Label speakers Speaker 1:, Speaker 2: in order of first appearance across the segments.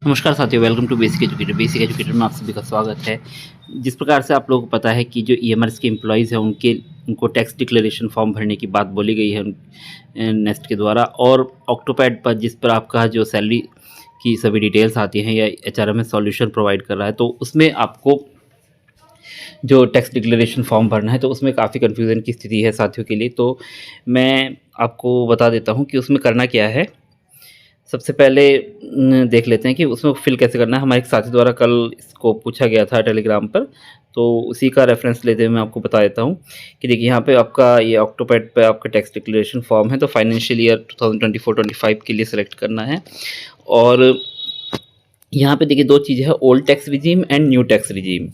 Speaker 1: नमस्कार साथियों, welcome to Basic Educator. Basic Educator में आप सभी का स्वागत है। जिस प्रकार से आप लोगों को पता है कि जो ईएमआईज़ के एम्प्लॉयज़ हैं उनको टैक्स डिक्लेरेशन फॉर्म भरने की बात बोली गई है नेस्ट के द्वारा, और ऑक्टोपैड पर जिस पर आपका जो सैलरी की सभी डिटेल्स आती हैं या एचआरएमएस सॉल्यूशन प्रोवाइड कर रहा है, तो उसमें आपको जो टैक्स डिक्लेरेशन फॉर्म भरना है तो उसमें काफ़ी कन्फ्यूज़न की स्थिति है साथियों के लिए। तो मैं आपको बता देता हूँ कि उसमें करना क्या है। सबसे पहले देख लेते हैं कि उसमें फिल कैसे करना है। हमारे एक साथी द्वारा कल इसको पूछा गया था टेलीग्राम पर, तो उसी का रेफरेंस लेते हुए मैं आपको बता देता हूँ कि देखिए यहाँ पे आपका ये ऑक्टोपैड पे आपका टैक्स डिक्लेरेशन फॉर्म है। तो फाइनेंशियल ईयर 2024-25 के लिए सेलेक्ट करना है, और यहाँ पे देखिए दो चीज़ें हैं, old tax regime and new tax regime.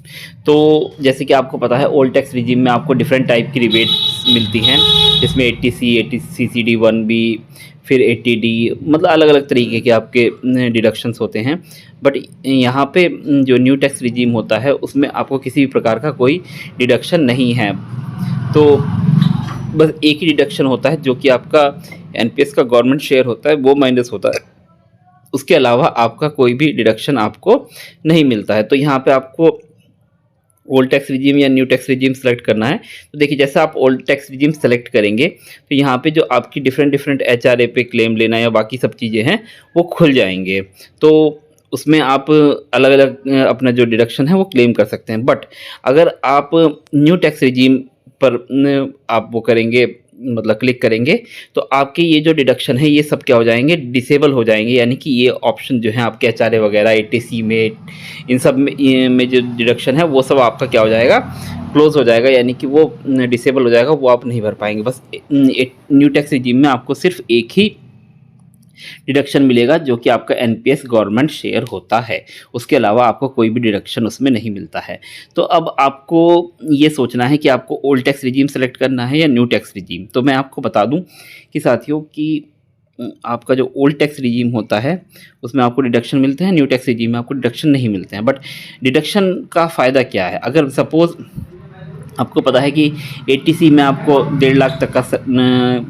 Speaker 1: तो जैसे कि आपको पता है ओल्ड टैक्स रिजीम में आपको डिफरेंट टाइप की रिबेट्स मिलती हैं, जिसमें 80C, 80CCD 1B, फिर 80D, मतलब अलग अलग तरीके के आपके डिडक्शंस होते हैं। बट यहाँ पे जो न्यू टैक्स रिजीम होता है उसमें आपको किसी भी प्रकार का कोई डिडक्शन नहीं है। तो बस एक ही डिडक्शन होता है जो कि आपका एनपीएस का गवर्नमेंट शेयर होता है, वो माइनस होता है। उसके अलावा आपका कोई भी डिडक्शन आपको नहीं मिलता है। तो यहाँ पे आपको ओल्ड टैक्स रिजीम या न्यू टैक्स रिजीम सेलेक्ट करना है। तो देखिए जैसे आप ओल्ड टैक्स रिजीम सेलेक्ट करेंगे तो यहाँ पे जो आपकी डिफरेंट एचआरए पे क्लेम लेना या बाकी सब चीज़ें हैं वो खुल जाएंगे। तो उसमें आप अलग अलग अपना जो डिडक्शन है वो क्लेम कर सकते हैं। बट अगर आप न्यू टैक्स रिजीम पर आप वो करेंगे, मतलब क्लिक करेंगे, तो आपके ये जो डिडक्शन है ये सब क्या हो जाएंगे, डिसेबल हो जाएंगे। यानी कि ये ऑप्शन जो है आपके एचआरए वगैरह 80C में, इन सब में जो डिडक्शन है वो सब आपका क्या हो जाएगा, क्लोज हो जाएगा, यानी कि वो डिसेबल हो जाएगा, वो आप नहीं भर पाएंगे। बस न्यू टैक्स रिजीम में आपको सिर्फ एक ही डिडक्शन मिलेगा जो कि आपका एनपीएस गवर्नमेंट शेयर होता है। उसके अलावा आपको कोई भी डिडक्शन उसमें नहीं मिलता है। तो अब आपको ये सोचना है कि आपको ओल्ड टैक्स रिजीम सेलेक्ट करना है या न्यू टैक्स रिजीम। तो मैं आपको बता दूं कि साथियों कि आपका जो ओल्ड टैक्स रिजीम होता है उसमें आपको डिडक्शन मिलते हैं, न्यू टैक्स रिजीम में आपको डिडक्शन नहीं मिलते हैं। बट डिडक्शन का फ़ायदा क्या है, अगर सपोज़ आपको पता है कि 80C में आपको 1.5 लाख तक का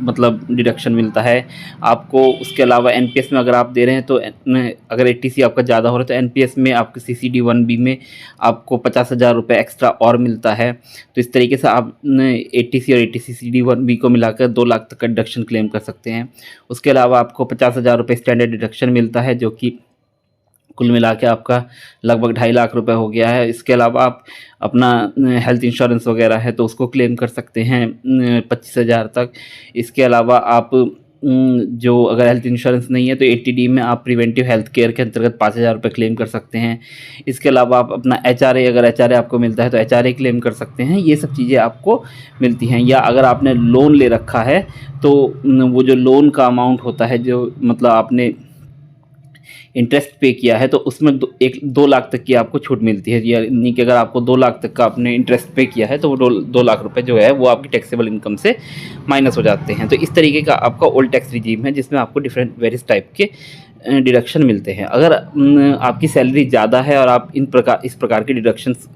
Speaker 1: मतलब डिडक्शन मिलता है आपको। उसके अलावा एनपीएस में अगर आप दे रहे हैं तो अगर 80C आपका ज़्यादा हो रहा है तो एनपीएस में आपके CCD 1B में आपको 50,000 रुपये एक्स्ट्रा और मिलता है। तो इस तरीके से आप 80C और 80CCD 1B को मिलाकर 2 लाख तक का डिडक्शन क्लेम कर सकते हैं। उसके अलावा आपको 50,000 रुपये स्टैंडर्ड डिडक्शन मिलता है, जो कि कुल मिला के आपका लगभग 2.5 लाख रुपए हो गया है। इसके अलावा आप अपना हेल्थ इंश्योरेंस वगैरह है तो उसको क्लेम कर सकते हैं 25,000 तक। इसके अलावा आप जो अगर हेल्थ इंश्योरेंस नहीं है तो 80D में आप प्रिवेंटिव हेल्थ केयर के अंतर्गत 5,000 रुपये क्लेम कर सकते हैं। इसके अलावा आप अपना एचआरए, अगर एचआरए आपको मिलता है तो एचआरए क्लेम कर सकते हैं। ये सब चीज़ें आपको मिलती हैं। या अगर आपने लोन ले रखा है तो वो जो लोन का अमाउंट होता है, जो मतलब आपने इंटरेस्ट पे किया है, तो उसमें 2 लाख तक की आपको छूट मिलती है। यानी कि अगर आपको 2 लाख तक का आपने इंटरेस्ट पे किया है तो वो 2 लाख रुपए जो है वो आपकी टैक्सेबल इनकम से माइनस हो जाते हैं। तो इस तरीके का आपका ओल्ड टैक्स रिजीम है जिसमें आपको डिफरेंट वेरियस टाइप के डिडक्शन मिलते हैं। अगर आपकी सैलरी ज़्यादा है और आप इस प्रकार के डिडक्शंस,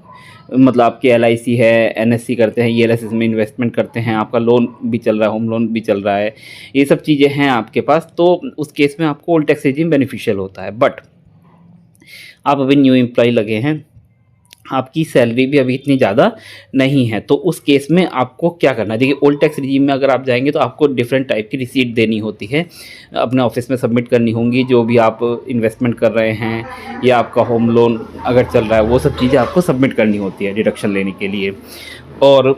Speaker 1: मतलब आपकी LIC है, NSC करते हैं, ELSS में इन्वेस्टमेंट करते हैं, आपका लोन भी चल रहा है, होम लोन भी चल रहा है, ये सब चीज़ें हैं आपके पास, तो उस केस में आपको ओल्ड टैक्स रिजीम बेनिफिशियल होता है। बट आप अभी न्यू एम्प्लॉय लगे हैं, आपकी सैलरी भी अभी इतनी ज़्यादा नहीं है, तो उस केस में आपको क्या करना है। देखिए ओल्ड टैक्स रिजीम में अगर आप जाएंगे तो आपको डिफरेंट टाइप की रिसीट देनी होती है, अपने ऑफिस में सबमिट करनी होंगी, जो भी आप इन्वेस्टमेंट कर रहे हैं या आपका होम लोन अगर चल रहा है वो सब चीज़ें आपको सबमिट करनी होती है डिडक्शन लेने के लिए। और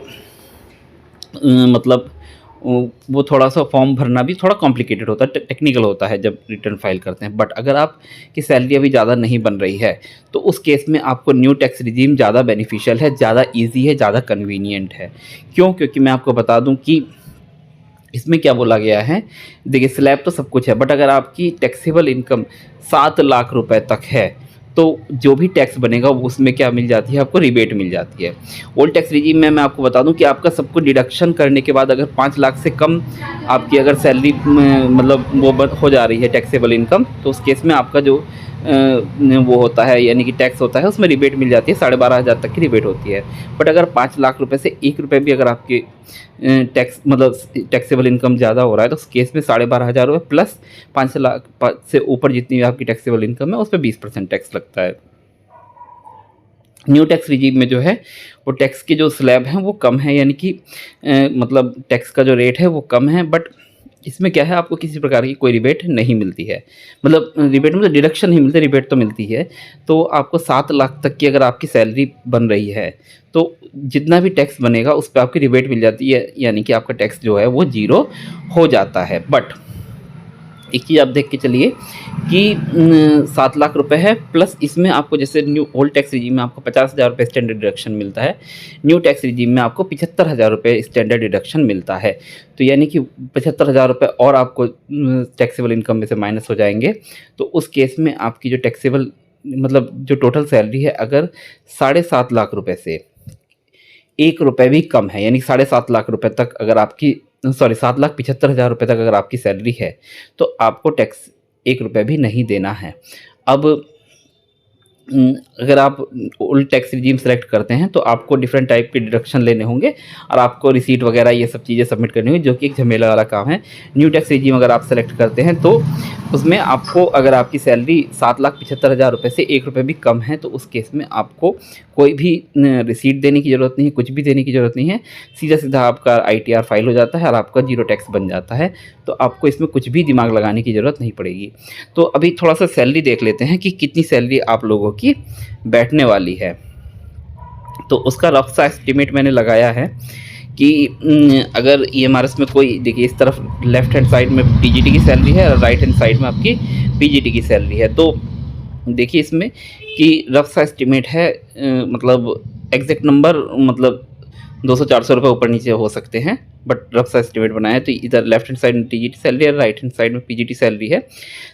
Speaker 1: मतलब वो थोड़ा सा फॉर्म भरना भी थोड़ा कॉम्प्लिकेटेड होता है, टेक्निकल होता है जब रिटर्न फाइल करते हैं। बट अगर आपकी सैलरी अभी ज़्यादा नहीं बन रही है तो उस केस में आपको न्यू टैक्स रिजीम ज़्यादा बेनिफिशियल है, ज़्यादा इजी है, ज़्यादा कन्वीनियंट है। क्यों? क्योंकि मैं आपको बता दूं कि इसमें क्या बोला गया है। देखिए स्लैब तो सब कुछ है, बट अगर आपकी टैक्सेबल इनकम 7 लाख रुपए तक है तो जो भी टैक्स बनेगा उसमें क्या मिल जाती है, आपको रिबेट मिल जाती है। ओल्ड टैक्स रिजीम में मैं आपको बता दूं कि आपका सबको डिडक्शन करने के बाद अगर 5 लाख से कम आपकी अगर सैलरी मतलब वो हो जा रही है टैक्सेबल इनकम, तो उस केस में आपका जो वो होता है, यानी कि टैक्स होता है, उसमें रिबेट मिल जाती है, 12,500 तक की रिबेट होती है। बट अगर 5 लाख रुपए से 1 रुपये भी अगर आपके टैक्स मतलब टैक्सेबल इनकम ज़्यादा हो रहा है तो उस केस में 12,500 रुपये प्लस 5 लाख से ऊपर जितनी भी आपकी टैक्सेबल इनकम है उस पर 20% टैक्स लगता है। न्यू टैक्स रिजीम में जो है वो टैक्स के जो स्लैब हैं वो कम है, यानी कि मतलब टैक्स का जो रेट है वो कम है। बट इसमें क्या है, आपको किसी प्रकार की कोई रिबेट नहीं मिलती है, मतलब रिबेट मतलब डिडक्शन नहीं मिलती, रिबेट तो मिलती है। तो आपको 7 लाख तक की अगर आपकी सैलरी बन रही है तो जितना भी टैक्स बनेगा उस पर आपकी रिबेट मिल जाती है, यानी कि आपका टैक्स जो है वो ज़ीरो हो जाता है। बट एक चीज़ आप देख के चलिए कि 7 लाख रुपए है प्लस इसमें आपको जैसे न्यू ओल्ड टैक्स रिजीम में आपको 50,000 रुपये स्टैंडर्ड डिडक्शन मिलता है, न्यू टैक्स रिजीम में आपको 75,000 रुपये स्टैंडर्ड डिडक्शन मिलता है। तो यानी कि 75,000 रुपये और आपको टैक्सेबल इनकम में से माइनस हो जाएंगे। तो उस केस में आपकी जो टैक्सेबल मतलब जो टोटल सैलरी है अगर 7.5 लाख रुपये से 1 रुपये भी कम है, यानी 7.5 लाख रुपये तक अगर आपकी 7,75,000 रुपये तक अगर आपकी सैलरी है तो आपको टैक्स 1 रुपये भी नहीं देना है। अब अगर आप ओल्ड टैक्स रिजीम सेलेक्ट करते हैं तो आपको डिफरेंट टाइप के डिडक्शन लेने होंगे और आपको रिसीट वगैरह ये सब चीज़ें सबमिट करनी होगी, जो कि एक झमेला वाला काम है। न्यू टैक्स रिजीम अगर आप सेलेक्ट करते हैं तो उसमें आपको अगर आपकी सैलरी 7,75,000 रुपये से 1 रुपये भी कम है तो उस केस में आपको कोई भी रिसीट देने की ज़रूरत नहीं है, कुछ भी देने की ज़रूरत नहीं है। सीधा सीधा आपका ITR फाइल हो जाता है और आपका जीरो टैक्स बन जाता है। तो आपको इसमें कुछ भी दिमाग लगाने की ज़रूरत नहीं पड़ेगी। तो अभी थोड़ा सा सैलरी देख लेते हैं कि कितनी सैलरी आप लोगों की बैठने वाली है। तो उसका रफ सा एस्टिमेट मैंने लगाया है कि अगर EMRS में कोई देखिए इस तरफ लेफ्ट हैंड साइड में TGT की सैलरी है और राइट हैंड साइड में आपकी PGT की सैलरी है। तो देखिए इसमें कि रफ सा एस्टिमेट है, मतलब एग्जैक्ट नंबर मतलब 200-400 रुपये ऊपर नीचे हो सकते हैं, बट रफ सा एस्टिमेट बनाया है। तो इधर लेफ्ट हैंड साइड में TGT सैलरी है, राइट हैंड साइड में PGT सैलरी है।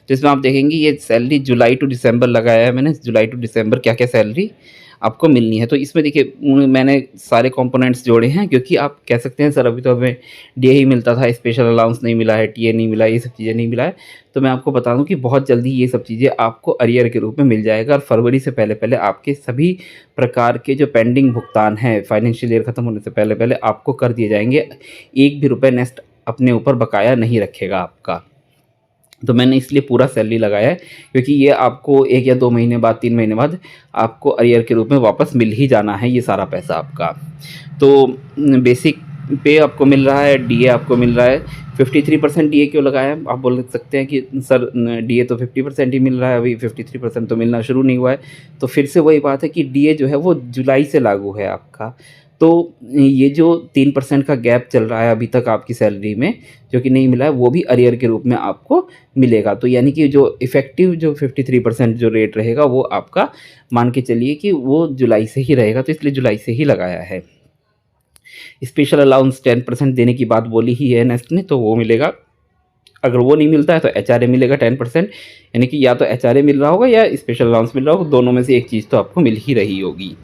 Speaker 1: तो इसमें आप देखेंगे ये सैलरी जुलाई टू दिसंबर लगाया है मैंने, जुलाई टू दिसंबर क्या क्या सैलरी आपको मिलनी है। तो इसमें देखिए मैंने सारे कंपोनेंट्स जोड़े हैं, क्योंकि आप कह सकते हैं सर अभी तो हमें DA ही मिलता था, स्पेशल अलाउंस नहीं मिला है, TA नहीं मिला, ये सब चीज़ें नहीं मिला है। तो मैं आपको बता दूं कि बहुत जल्दी ये सब चीज़ें आपको अरियर के रूप में मिल जाएगा और फरवरी से पहले पहले आपके सभी प्रकार के जो पेंडिंग भुगतान हैं फाइनेंशियल ईयर ख़त्म होने से पहले पहले आपको कर दिए जाएंगे। 1 भी रुपये नेक्स्ट अपने ऊपर बकाया नहीं रखेगा आपका। तो मैंने इसलिए पूरा सैलरी लगाया है, क्योंकि ये आपको 1 या 2 महीने बाद 3 महीने बाद आपको अरियर के रूप में वापस मिल ही जाना है ये सारा पैसा आपका। तो बेसिक पे आपको मिल रहा है, DA आपको मिल रहा है 53% DA क्यों लगाया है। आप बोल सकते हैं कि सर DA तो 50% ही मिल रहा है, अभी 53% तो मिलना शुरू नहीं हुआ है। तो फिर से वही बात है कि DA जो है वो जुलाई से लागू है आपका। तो ये जो 3% का गैप चल रहा है अभी तक आपकी सैलरी में जो कि नहीं मिला है, वो भी अरियर के रूप में आपको मिलेगा। तो यानी कि जो इफ़ेक्टिव जो 53% जो रेट रहेगा वो आपका मान के चलिए कि वो जुलाई से ही रहेगा, तो इसलिए जुलाई से ही लगाया है। स्पेशल अलाउंस 10% देने की बात बोली ही है नेस्ट ने, तो वो मिलेगा। अगर वो नहीं मिलता है तो HRA मिलेगा 10%, यानी कि या तो HRA मिल रहा होगा या स्पेशल अलाउंस मिल रहा होगा, दोनों में से एक चीज़ तो आपको मिल ही रही होगी।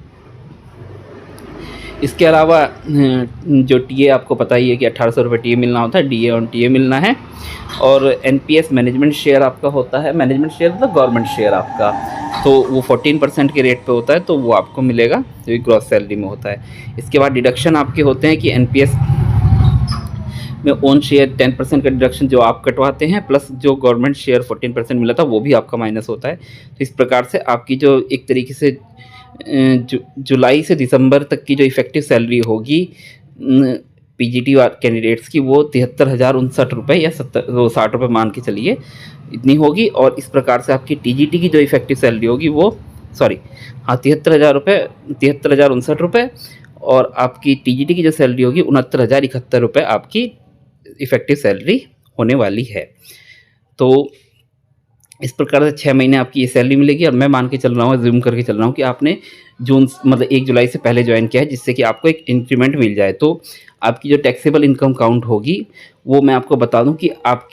Speaker 1: इसके अलावा जो TA आपको पता ही है कि 1800 रुपये TA मिलना होता है, DA और TA मिलना है। और NPS मैनेजमेंट शेयर आपका होता है, मैनेजमेंट शेयर मतलब गवर्नमेंट शेयर आपका, तो वो 14% के रेट पे होता है, तो वो आपको मिलेगा जो ग्रॉस सैलरी में होता है। इसके बाद डिडक्शन आपके होते हैं कि NPS में ओन शेयर 10% का डिडक्शन जो आप कटवाते हैं, प्लस जो गवर्नमेंट शेयर 14% मिला था वो भी आपका माइनस होता है। तो इस प्रकार से आपकी जो एक तरीके से जुलाई से दिसंबर तक की जो इफ़ेक्टिव सैलरी होगी PGT कैंडिडेट्स की वो 73,059 रुपये या 60 रुपये मान के चलिए इतनी होगी। और इस प्रकार से आपकी TGT की जो इफ़ेक्टिव सैलरी होगी वो 73,059 रुपये, और आपकी TGT की जो सैलरी होगी 69,071 रुपये आपकी इफ़ेक्टिव सैलरी होने वाली है। तो इस प्रकार से 6 महीने आपकी ये सैलरी मिलेगी। और मैं मान के चल रहा हूँ, ज़ूम करके चल रहा हूँ कि आपने जून मतलब 1 जुलाई से पहले ज्वाइन किया है, जिससे कि आपको एक इंक्रीमेंट मिल जाए। तो आपकी जो टैक्सेबल इनकम काउंट होगी वो मैं आपको बता दूं कि आप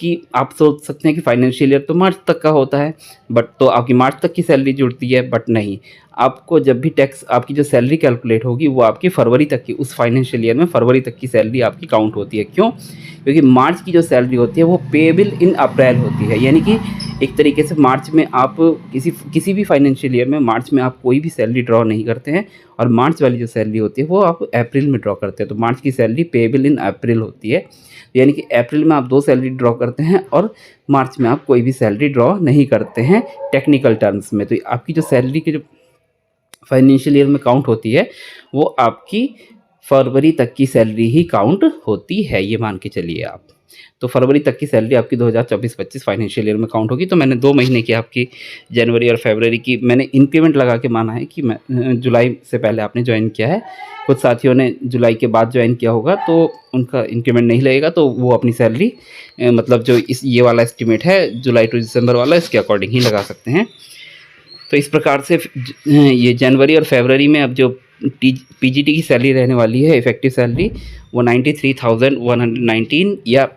Speaker 1: सोच सकते हैं कि फाइनेंशियल ईयर तो मार्च तक का होता है, बट तो आपकी मार्च तक की सैलरी जुड़ती है, बट नहीं, आपको जब भी टैक्स आपकी जो सैलरी कैलकुलेट होगी वो आपकी फरवरी तक की, उस फाइनेंशियल ईयर में फरवरी तक की सैलरी आपकी काउंट होती है। क्यों? क्योंकि मार्च की जो सैलरी होती है वो पेएबल इन अप्रैल होती है, यानी कि एक तरीके से मार्च में आप किसी भी फाइनेंशियल ईयर में मार्च में आप कोई भी सैलरी ड्रॉ नहीं करते हैं, और मार्च वाली जो सैलरी होती है वो आप अप्रैल में ड्रॉ करते हैं। तो मार्च की सैलरी पेएबल इन अप्रैल होती है, यानी कि अप्रैल में आप 2 सैलरी ड्रॉ करते हैं और मार्च में आप कोई भी सैलरी ड्रॉ नहीं करते हैं टेक्निकल टर्म्स में। तो आपकी जो सैलरी की जो फाइनेंशियल ईयर में काउंट होती है वो आपकी फरवरी तक की सैलरी ही काउंट होती है, ये मान के चलिए आप। तो फरवरी तक की सैलरी आपकी 2024-25 फाइनेंशियल ईयर में काउंट होगी। तो मैंने 2 महीने की आपकी जनवरी और फरवरी की मैंने इंक्रीमेंट लगा के माना है कि मैं जुलाई से पहले आपने ज्वाइन किया है, कुछ साथियों ने जुलाई के बाद ज्वाइन किया होगा तो उनका इंक्रीमेंट नहीं लगेगा, तो वो अपनी सैलरी मतलब जो ये वाला एस्टिमेट है जुलाई टू दिसंबर वाला, इसके अकॉर्डिंग ही लगा सकते हैं। तो इस प्रकार से ये जनवरी और फरवरी में अब जो पीजीटी की सैलरी रहने वाली है इफेक्टिव सैलरी वो 93,119 या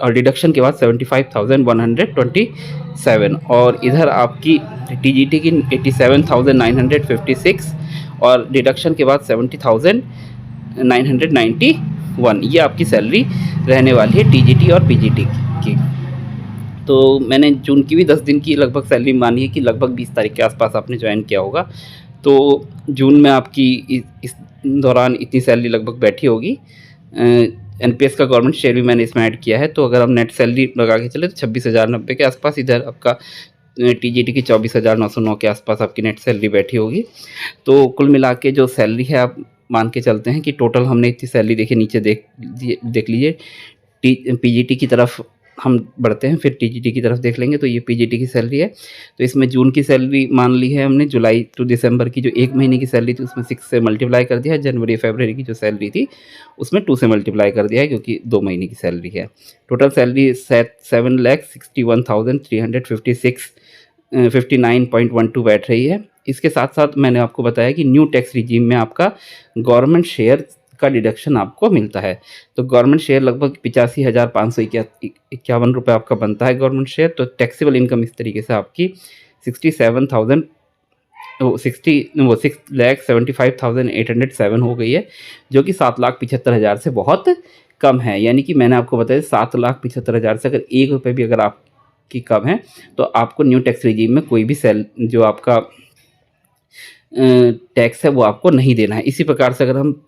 Speaker 1: और डिडक्शन के बाद 75,127, और इधर आपकी टीजीटी की 87,956 और डिडक्शन के बाद 70,991, ये आपकी सैलरी रहने वाली है टीजीटी और पीजीटी की। तो मैंने जून की भी 10 दिन की लगभग सैलरी मानी है कि लगभग 20 तारीख के आसपास आपने ज्वाइन किया होगा, तो जून में आपकी इस दौरान इतनी सैलरी लगभग बैठी होगी। एनपीएस का गवर्नमेंट शेयर भी मैंने इसमें ऐड किया है, तो अगर हम नेट सैलरी लगा के चले तो 26,090 के आसपास, इधर आपका टीजीटी की 24,909 के आसपास आपकी नेट सैलरी बैठी होगी। तो कुल मिला के जो सैलरी है आप मान के चलते हैं कि टोटल हमने इतनी सैलरी देखिए, नीचे देख लीजिए पीजीटी की तरफ हम बढ़ते हैं, फिर टीजीटी की तरफ देख लेंगे। तो ये पीजीटी की सैलरी है, तो इसमें जून की सैलरी मान ली है हमने, जुलाई टू दिसंबर की जो 1 महीने की सैलरी थी उसमें 6 से मल्टीप्लाई कर दिया है, जनवरी फरवरी की जो सैलरी थी उसमें 2 से मल्टीप्लाई कर दिया है क्योंकि 2 महीने की सैलरी है। टोटल सैलरी 7,61,356 59.12 बैठ रही है। इसके साथ साथ मैंने आपको बताया कि न्यू टैक्स रिजीम में आपका गवर्नमेंट शेयर का डिडक्शन आपको मिलता है। तो गवर्नमेंट शेयर लगभग 85,551 रुपये आपका बनता है गवर्नमेंट शेयर। तो टैक्सेबल इनकम इस तरीके से आपकी 6,75,807 हो गई है, जो कि 7,75,000 से बहुत कम है। यानी कि मैंने आपको बताया 7,75,000 से अगर 1 रुपये भी अगर आपकी कम है तो आपको न्यू टैक्स रिजीम में कोई भी जो आपका टैक्स है वो आपको नहीं देना है। इसी प्रकार से अगर हम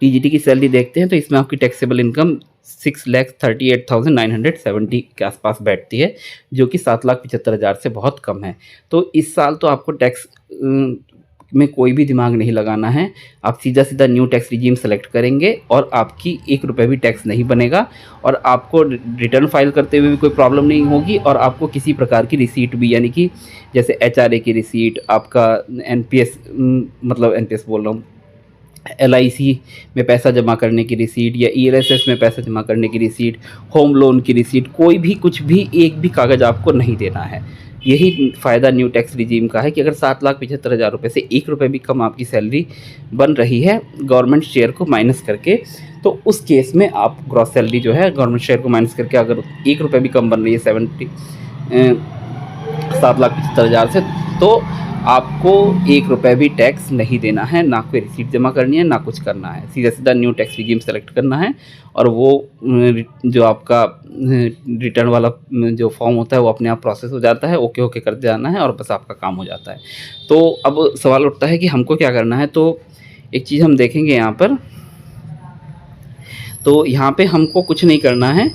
Speaker 1: टीजीटी की सैलरी देखते हैं तो इसमें आपकी टैक्सेबल इनकम 6,38,970 के आसपास बैठती है, जो कि 7,75,000 से बहुत कम है। तो इस साल तो आपको टैक्स में कोई भी दिमाग नहीं लगाना है, आप सीधा सीधा न्यू टैक्स रिजीम सेलेक्ट करेंगे और आपकी 1 रुपये भी टैक्स नहीं बनेगा, और आपको रिटर्न फाइल करते हुए भी कोई प्रॉब्लम नहीं होगी, और आपको किसी प्रकार की रिसीट भी, यानी कि जैसे एचआरए की रिसीट, आपका एनपीएस मतलब एनपीएस बोल रहा हूँ, एलआईसी में पैसा जमा करने की रिसीट या ईएलएसएस में पैसा जमा करने की रिसीट, होम लोन की रिसीट, कोई भी कुछ भी एक भी कागज़ आपको नहीं देना है। यही फ़ायदा न्यू टैक्स रिजीम का है कि अगर 7,75,000 रुपये से 1 रुपये भी कम आपकी सैलरी बन रही है गवर्नमेंट शेयर को माइनस करके, तो उस केस में आप ग्रॉस सैलरी जो है गवर्नमेंट शेयर को माइनस करके अगर 1 रुपये भी कम बन रही है 7,75,000 से, तो आपको 1 रुपये भी टैक्स नहीं देना है, ना कोई रिसीट जमा करनी है, ना कुछ करना है। सीधा सीधा न्यू टैक्स रिजीम सेलेक्ट करना है, और वो जो आपका रिटर्न वाला जो फॉर्म होता है वो अपने आप प्रोसेस हो जाता है, ओके ओके कर जाना है और बस आपका काम हो जाता है। तो अब सवाल उठता है कि हमको क्या करना है। तो एक चीज़ हम देखेंगे यहाँ पर, तो यहाँ पे हमको कुछ नहीं करना है,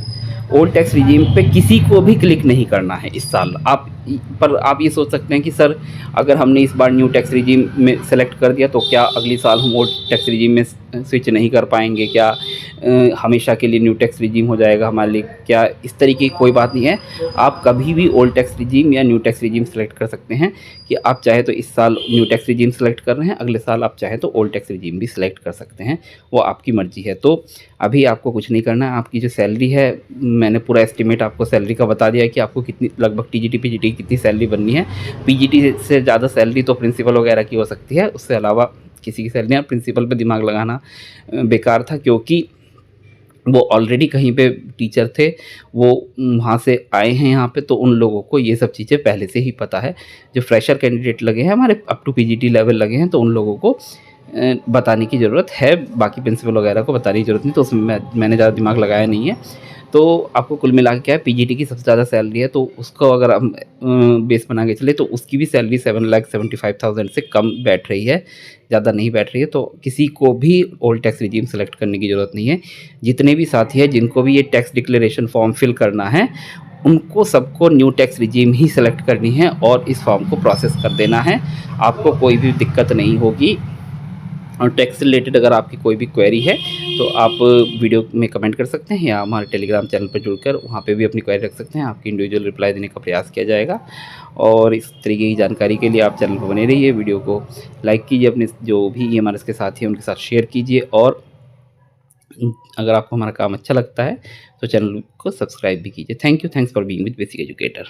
Speaker 1: ओल्ड टैक्स रिजीम पे किसी को भी क्लिक नहीं करना है इस साल। आप ये सोच सकते हैं कि सर अगर हमने इस बार न्यू टैक्स रिजीम में सेलेक्ट कर दिया तो क्या अगली साल हम ओल्ड टैक्स रिजीम में स्विच नहीं कर पाएंगे, क्या हमेशा के लिए न्यू टैक्स रिजीम हो जाएगा हमारे लिए, क्या इस तरीके की कोई बात नहीं है। आप कभी भी ओल्ड टैक्स रिजीम या न्यू टैक्स रिजीम सेलेक्ट कर सकते हैं, कि आप चाहे तो इस साल न्यू टैक्स रिजीम सेलेक्ट कर रहे हैं, अगले साल आप चाहे तो ओल्ड टैक्स रिजीम भी सिलेक्ट कर सकते हैं, वो आपकी मर्ज़ी है। तो अभी आपको कुछ नहीं करना है। आपकी जो सैलरी है, मैंने पूरा एस्टिमेट आपको सैलरी का बता दिया है कि आपको कितनी लगभग टीजीटी पीजीटी कितनी सैलरी बननी है। पीजीटी से ज़्यादा सैलरी तो प्रिंसिपल वगैरह की हो सकती है, उससे अलावा किसी की सैलरी, प्रिंसिपल पे दिमाग लगाना बेकार था, क्योंकि वो ऑलरेडी कहीं पे टीचर थे, वो वहाँ से आए हैं यहाँ पे, तो उन लोगों को ये सब चीज़ें पहले से ही पता है। जो फ्रेशर कैंडिडेट लगे हैं हमारे, अप टू पीजीटी लेवल लगे हैं, तो उन लोगों को बताने की ज़रूरत है, बाकी प्रिंसिपल वगैरह को बताने की ज़रूरत नहीं, तो उसमें मैंने ज़्यादा दिमाग लगाया नहीं है। तो आपको कुल मिला के क्या है, पीजीटी की सबसे ज़्यादा सैलरी है, तो उसको अगर हम बेस बना के चले तो उसकी भी सैलरी 7,75,000 से कम बैठ रही है, ज़्यादा नहीं बैठ रही है। तो किसी को भी ओल्ड टैक्स रिजीम सेलेक्ट करने की ज़रूरत नहीं है। जितने भी साथी हैं जिनको भी ये टैक्स डिक्लेरेशन फॉर्म फिल करना है, उनको सबको न्यू टैक्स रिजीम ही सेलेक्ट करनी है और इस फॉर्म को प्रोसेस कर देना है। आपको कोई भी दिक्कत नहीं होगी। और टैक्स से रिलेटेड अगर आपकी कोई भी क्वेरी है तो आप वीडियो में कमेंट कर सकते हैं या हमारे टेलीग्राम चैनल पर जुड़कर वहाँ पे भी अपनी क्वेरी रख सकते हैं। आपकी इंडिविजुअल रिप्लाई देने का प्रयास किया जाएगा। और इस तरीके की जानकारी के लिए आप चैनल पर बने रहिए। वीडियो को लाइक कीजिए, अपने जो भी ईएमआरएस के साथी हैं उनके साथ शेयर कीजिए, और अगर आपको हमारा काम अच्छा लगता है तो चैनल को सब्सक्राइब भी कीजिए। Thank you, thanks for being with basic educator.